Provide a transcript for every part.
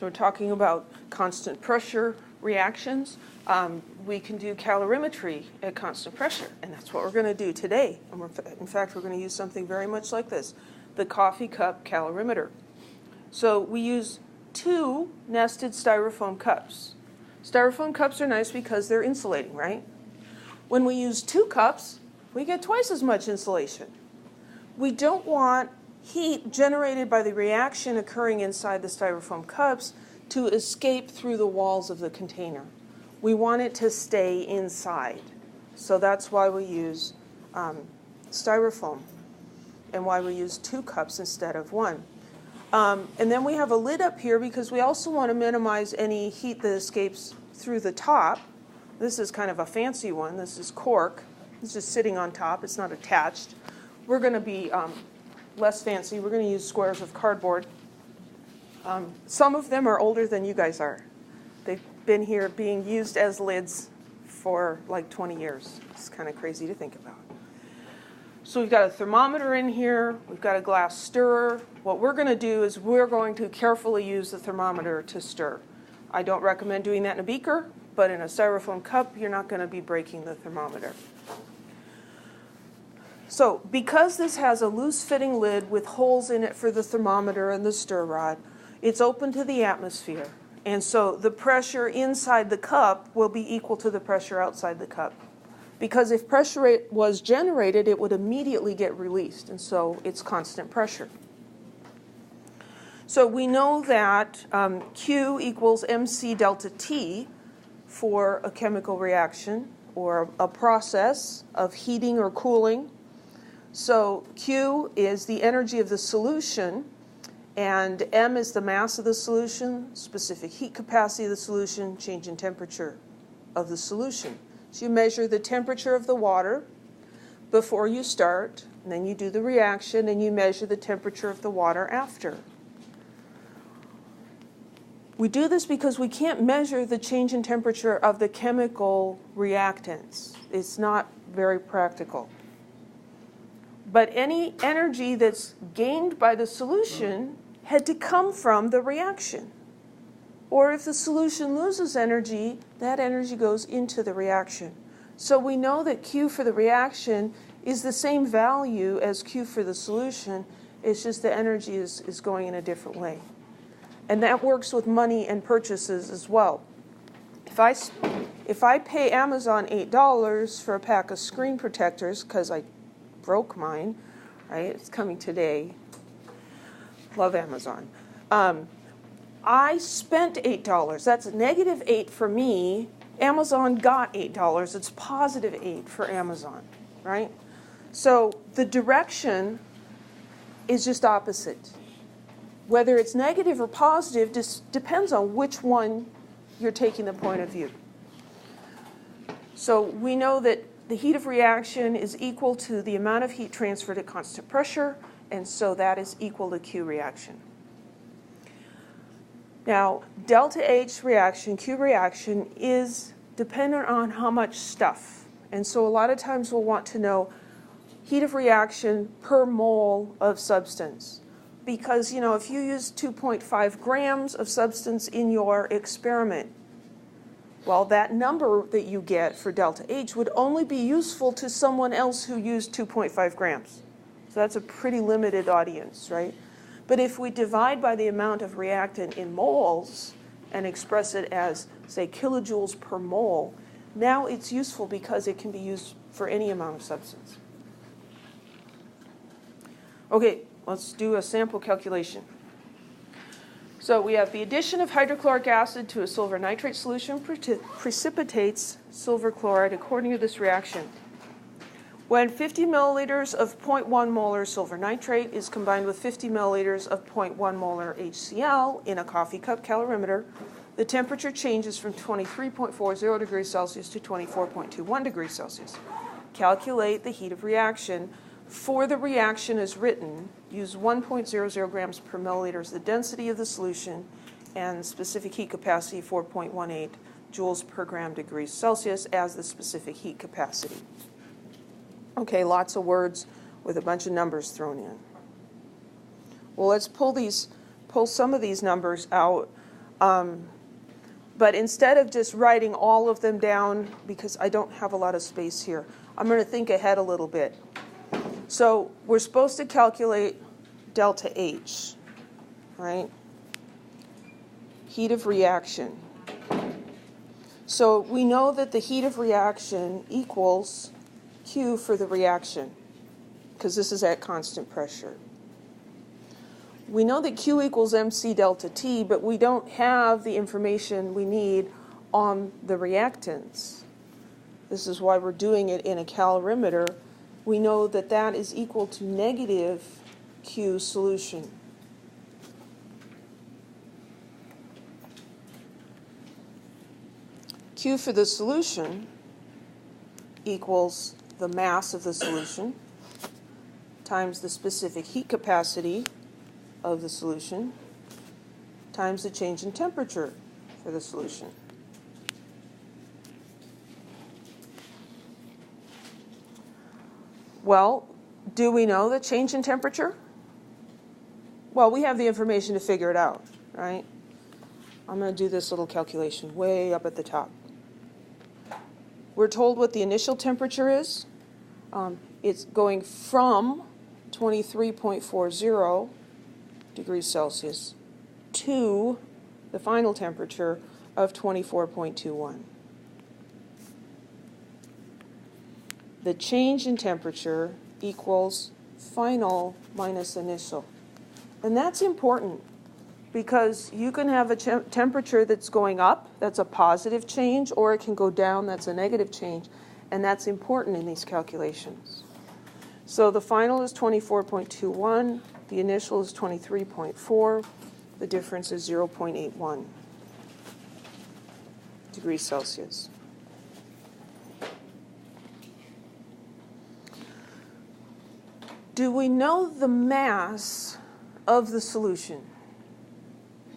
So we're talking about constant pressure reactions. We can do calorimetry at constant pressure, and that's what we're going to do today. And in fact, we're going to use something very much like this, the coffee cup calorimeter. So we use 2 nested styrofoam cups. Styrofoam cups are nice because they're insulating, right? When we use 2 cups, we get twice as much insulation. We don't want heat generated by the reaction occurring inside the styrofoam cups to escape through the walls of the container. We want it to stay inside. So that's why we use styrofoam and why we use 2 cups instead of 1. And then we have a lid up here because we also want to minimize any heat that escapes through the top. This is kind of a fancy one. This is cork. It's just sitting on top. It's not attached. We're going to be less fancy. We're going to use squares of cardboard. Some of them are older than you guys are. They've been here being used as lids for like 20 years. It's kind of crazy to think about. So we've got a thermometer in here. We've got a glass stirrer. What we're going to do is we're going to carefully use the thermometer to stir. I don't recommend doing that in a beaker, but in a styrofoam cup, you're not going to be breaking the thermometer. So because this has a loose-fitting lid with holes in it for the thermometer and the stir rod, it's open to the atmosphere. And so the pressure inside the cup will be equal to the pressure outside the cup. Because if pressure was generated, it would immediately get released. And so it's constant pressure. So we know that Q equals mc delta T for a chemical reaction or a process of heating or cooling. So Q is the energy of the solution, and M is the mass of the solution, specific heat capacity of the solution, change in temperature of the solution. So you measure the temperature of the water before you start, and then you do the reaction, and you measure the temperature of the water after. We do this because we can't measure the change in temperature of the chemical reactants. It's not very practical. But any energy that's gained by the solution had to come from the reaction. Or if the solution loses energy, that energy goes into the reaction. So we know that Q for the reaction is the same value as Q for the solution. It's just the energy is going in a different way. And that works with money and purchases as well. If I pay Amazon $8 for a pack of screen protectors because I broke mine, right? It's coming today. Love Amazon. I spent $8. That's -8 for me. Amazon got $8. It's +8 for Amazon, right? So the direction is just opposite. Whether it's negative or positive just depends on which one you're taking the point of view. So we know that the heat of reaction is equal to the amount of heat transferred at constant pressure, and so that is equal to Q reaction. Now, delta H reaction, Q reaction, is dependent on how much stuff. And so a lot of times we'll want to know heat of reaction per mole of substance. Because, you know, if you use 2.5 grams of substance in your experiment, well, that number that you get for delta H would only be useful to someone else who used 2.5 grams. So that's a pretty limited audience, right? But if we divide by the amount of reactant in moles and express it as, say, kilojoules per mole, now it's useful because it can be used for any amount of substance. Okay, let's do a sample calculation. So we have the addition of hydrochloric acid to a silver nitrate solution precipitates silver chloride according to this reaction. When 50 milliliters of 0.1 molar silver nitrate is combined with 50 milliliters of 0.1 molar HCl in a coffee cup calorimeter, the temperature changes from 23.40 degrees Celsius to 24.21 degrees Celsius. Calculate the heat of reaction. For the reaction as written, use 1.00 grams per milliliter as the density of the solution and specific heat capacity 4.18 joules per gram degrees Celsius as the specific heat capacity. Okay, lots of words with a bunch of numbers thrown in. Well, let's pull some of these numbers out. But instead of just writing all of them down, because I don't have a lot of space here, I'm going to think ahead a little bit. So we're supposed to calculate delta H, right? Heat of reaction. So we know that the heat of reaction equals Q for the reaction, because this is at constant pressure. We know that Q equals MC delta T, but we don't have the information we need on the reactants. This is why we're doing it in a calorimeter. We know that that is equal to negative Q solution. Q for the solution equals the mass of the solution times the specific heat capacity of the solution times the change in temperature for the solution. Well, do we know the change in temperature? Well, we have the information to figure it out, right? I'm going to do this little calculation way up at the top. We're told what the initial temperature is. It's going from 23.40 degrees Celsius to the final temperature of 24.21. The change in temperature equals final minus initial. And that's important because you can have a temperature that's going up, that's a positive change, or it can go down, that's a negative change. And that's important in these calculations. So the final is 24.21, the initial is 23.4, the difference is 0.81 degrees Celsius. Do we know the mass of the solution?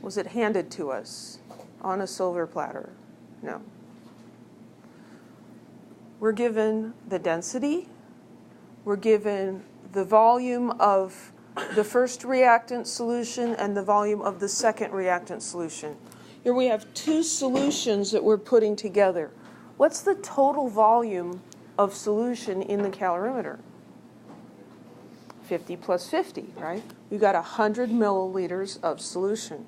Was it handed to us on a silver platter? No. We're given the density, we're given the volume of the first reactant solution and the volume of the second reactant solution. Here we have two solutions that we're putting together. What's the total volume of solution in the calorimeter? 50 plus 50, right? We've got 100 milliliters of solution.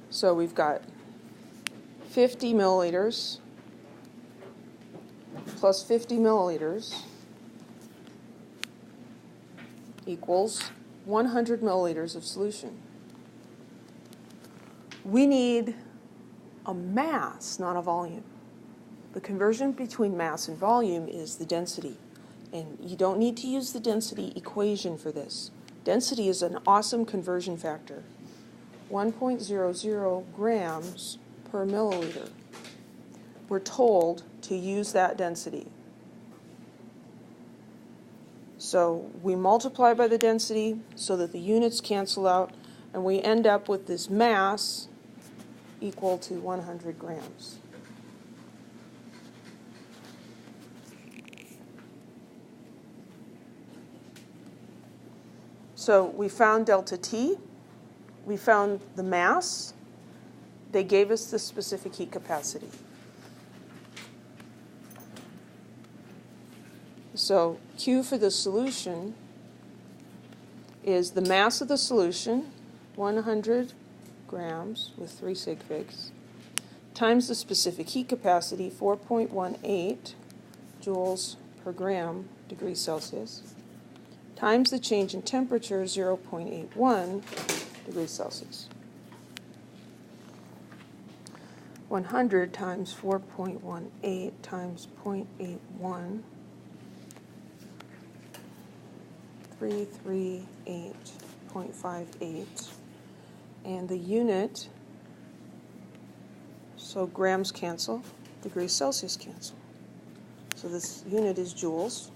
So we've got 50 milliliters plus 50 milliliters equals 100 milliliters of solution. We need a mass, not a volume. The conversion between mass and volume is the density. And you don't need to use the density equation for this. Density is an awesome conversion factor. 1.00 grams per milliliter. We're told to use that density. So we multiply by the density so that the units cancel out, and we end up with this mass equal to 100 grams. So we found delta T, we found the mass, they gave us the specific heat capacity. So Q for the solution is the mass of the solution, 100 grams with 3 sig figs, times the specific heat capacity, 4.18 joules per gram degrees Celsius, times the change in temperature, 0.81 degrees Celsius. 100 times 4.18 times 0.81, 338.58. And the unit, so grams cancel, degrees Celsius cancel. So this unit is joules.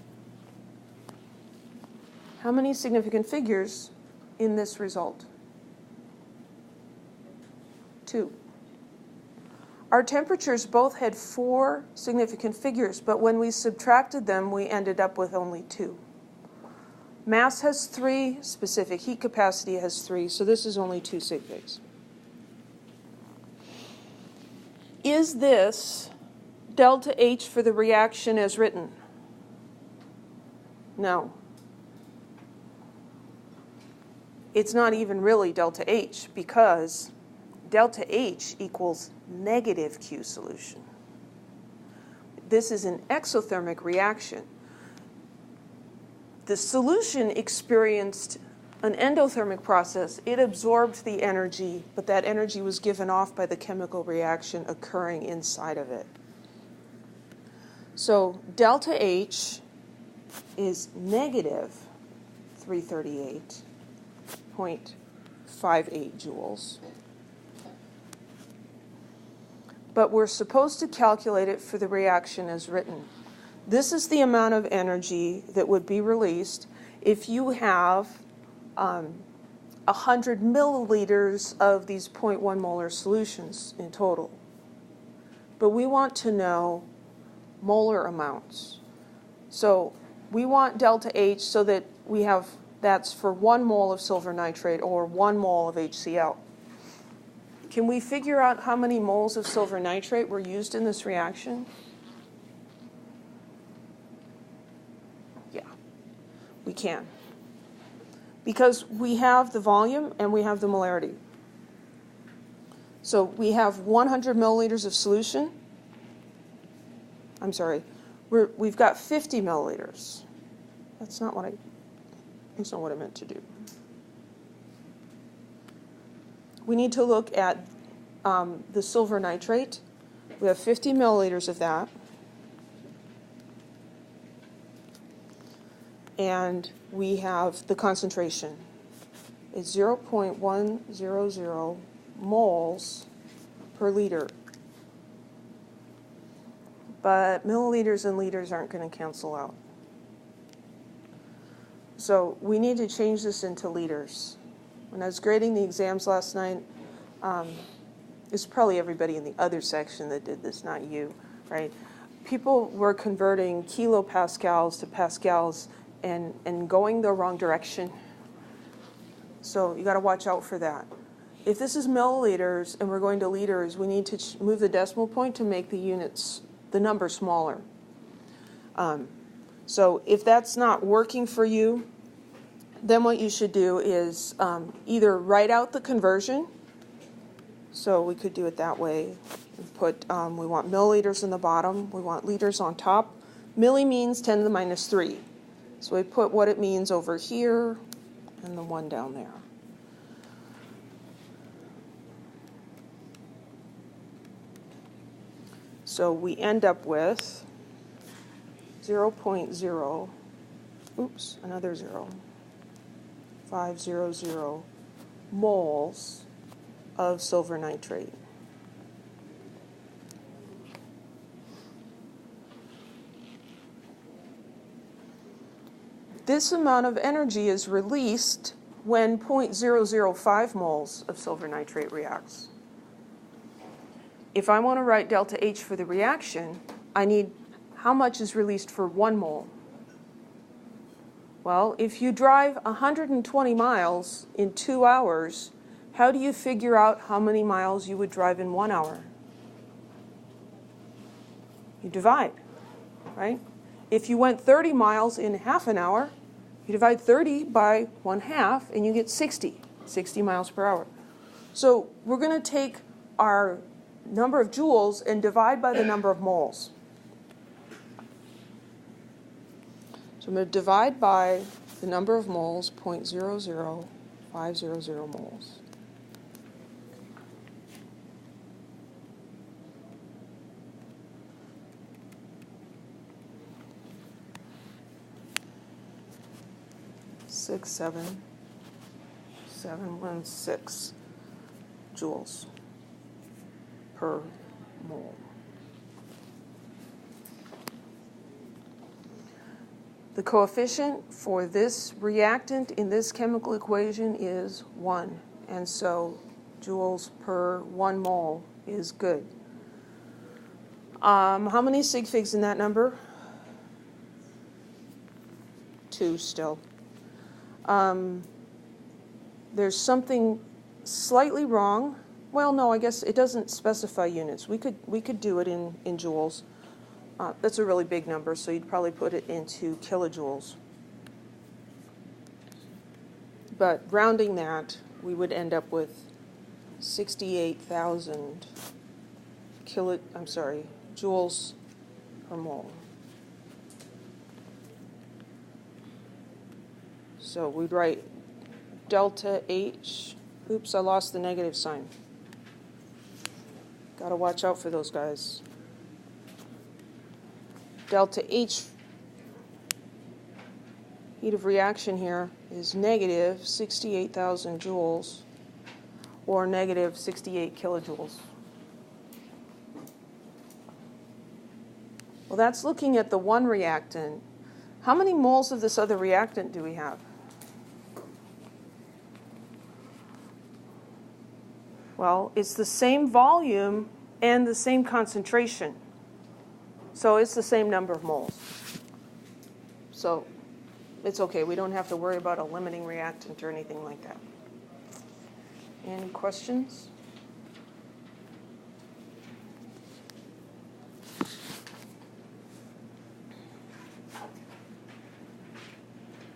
How many significant figures in this result? 2. Our temperatures both had 4 significant figures, but when we subtracted them, we ended up with only 2. Mass has 3, specific heat capacity has 3, so this is only 2 sig figs. Is this delta H for the reaction as written? No. It's not even really delta H because delta H equals negative Q solution. This is an exothermic reaction. The solution experienced an endothermic process. It absorbed the energy, but that energy was given off by the chemical reaction occurring inside of it. So delta H is negative 338.58 joules. But we're supposed to calculate it for the reaction as written. This is the amount of energy that would be released if you have 100 milliliters of these 0.1 molar solutions in total. But we want to know molar amounts. So we want delta H so that we have, that's for 1 mole of silver nitrate or 1 mole of HCl. Can we figure out how many moles of silver nitrate were used in this reaction? Yeah, we can. Because we have the volume and we have the molarity. So we have 100 milliliters of solution. I'm sorry, we've got 50 milliliters. That's not what I meant to do. We need to look at the silver nitrate. We have 50 milliliters of that. And we have the concentration. It's 0.100 moles per liter. But milliliters and liters aren't going to cancel out. So we need to change this into liters. When I was grading the exams last night, it's probably everybody in the other section that did this, not you, right? People were converting kilopascals to pascals and going the wrong direction. So you got to watch out for that. If this is milliliters and we're going to liters, we need to move the decimal point to make the units, the number smaller. So if that's not working for you, then what you should do is either write out the conversion. So we could do it that way. Put, we want milliliters in the bottom. We want liters on top. Milli means 10 to the minus 3. So we put what it means over here and the 1 down there. So we end up with 0.0, oops, another 0, 500 moles of silver nitrate. This amount of energy is released when 0.005 moles of silver nitrate reacts. If I want to write delta H for the reaction, I need how much is released for 1 mole. Well, if you drive 120 miles in 2 hours, how do you figure out how many miles you would drive in 1 hour? You divide, right? If you went 30 miles in half an hour, you divide 30 by 1/2 and you get 60 miles per hour. So we're going to take our number of joules and divide by the number of moles. So I'm going to divide by the number of moles, 0.00500 moles. Six, 716 joules per mole. The coefficient for this reactant in this chemical equation is 1, and so joules per 1 mole is good. How many sig figs in that number? 2 still. There's something slightly wrong. Well, no, I guess it doesn't specify units. We could do it in joules. That's a really big number, so you'd probably put it into kilojoules. But rounding that, we would end up with 68,000 joules per mole. So we'd write delta H. Oops, I lost the negative sign. Got to watch out for those guys. Delta H, heat of reaction here, is negative 68,000 joules, or negative 68 kilojoules. Well, that's looking at the one reactant. How many moles of this other reactant do we have? Well, it's the same volume and the same concentration. So it's the same number of moles. So it's okay. We don't have to worry about a limiting reactant or anything like that. Any questions?